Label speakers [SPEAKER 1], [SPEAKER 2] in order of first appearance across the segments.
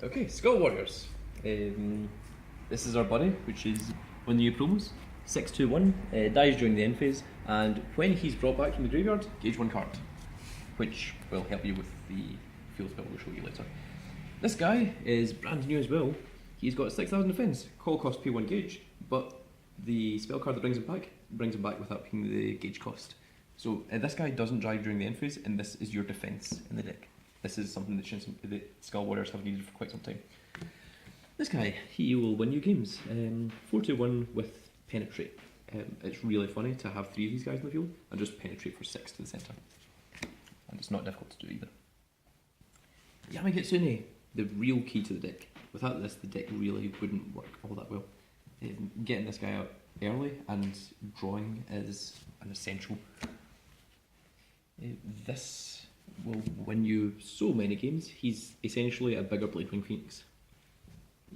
[SPEAKER 1] Okay, Skull Warriors. This is our buddy, which is one of the new promos. 621, dies during the end phase, and when he's brought back from the graveyard, gauge one card, which will help you with the field spell we'll show you later. This guy is brand new as well. He's got 6000 defense, call cost pay 1 gauge, but the spell card that brings him back without paying the gauge cost. So this guy doesn't drive during the end phase, and this is your defense in the deck. This is something that Skull Warriors have needed for quite some time. This guy, he will win you games. 4-2-1 with Penetrate. It's really funny to have 3 of these guys in the field and just penetrate for 6 to the centre. And it's not difficult to do either. Yamagitsune, the real key to the deck. Without this, the deck really wouldn't work all that well. Getting this guy out early and drawing is an essential. This will win you so many games. He's essentially a bigger Bladewing Phoenix.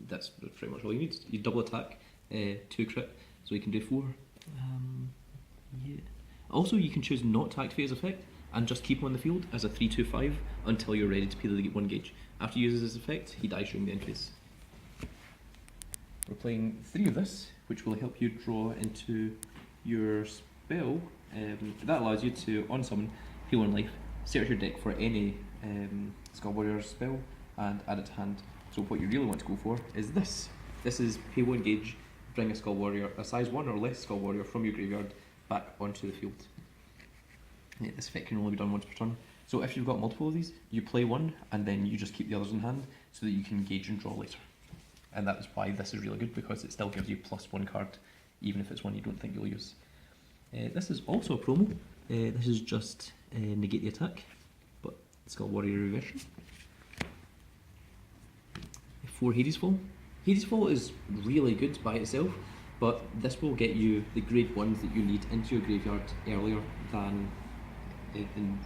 [SPEAKER 1] That's pretty much all you need. You double attack, 2 crit, so you can do 4. Yeah. Also, you can choose not to activate his effect and just keep him on the field as a 3/2/5 until you're ready to pay the 1 gauge. After he uses his effect, he dies during the end phase. We're playing 3 of this, which will help you draw into your spell. That allows you to on-summon, pay 1 life, search your deck for any Skull Warrior spell, and add it to hand. So what you really want to go for is this. This is pay 1 gauge, bring a Skull Warrior, a size 1 or less Skull Warrior from your graveyard back onto the field. Yeah, this effect can only be done once per turn. So if you've got multiple of these, you play 1 and then you just keep the others in hand so that you can gauge and draw later. And that is why this is really good, because it still gives you +1 card, even if it's one you don't think you'll use. This is also a promo. This is just negate the attack, but Skull Warrior reversion. 4 Hadesfall. Hadesfall is really good by itself, but this will get you the grade 1s that you need into your graveyard earlier than in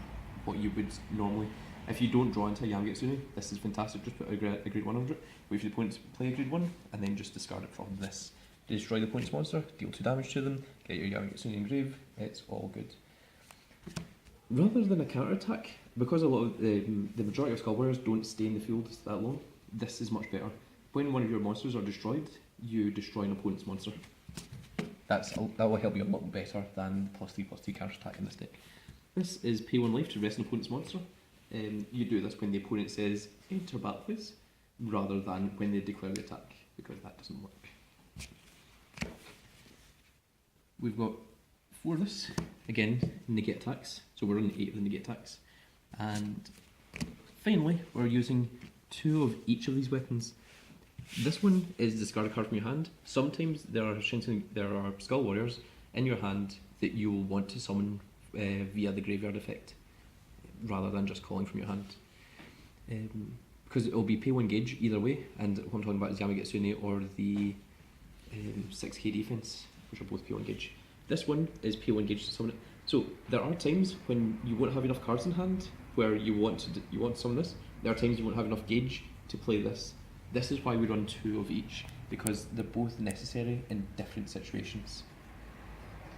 [SPEAKER 1] what you would normally. If you don't draw into a Yamagitsune, this is fantastic, just put a grade 1 under it. Wait for the opponent to play a grade 1, and then just discard it from this. Destroy the opponent's monster, deal 2 damage to them, get your Yamagitsune engrave, it's all good. Rather than a counter attack, because a lot of the majority of Skull Warriors don't stay in the field that long, this is much better. When one of your monsters are destroyed, you destroy an opponent's monster. That will help you a lot better than +3/+2 counter attack in this deck. This is pay 1 life to rest an opponent's monster. You do this when the opponent says enter battle phase, rather than when they declare the attack, because that doesn't work. We've got 4 of this. Again, negate attacks, so we're on 8 of the negate attacks. And finally, we're using 2 of each of these weapons. This one is discard a card from your hand. Sometimes there are Skull Warriors in your hand that you will want to summon via the graveyard effect, rather than just calling from your hand. Because it will be pay 1 gauge either way, and what I'm talking about is Yamagitsune or the 6k defense, which are both pay 1 gauge. This one is pay 1 gauge to summon it. So there are times when you won't have enough cards in hand where you want to summon this. There are times you won't have enough gauge to play this. This is why we run 2 of each, because they're both necessary in different situations.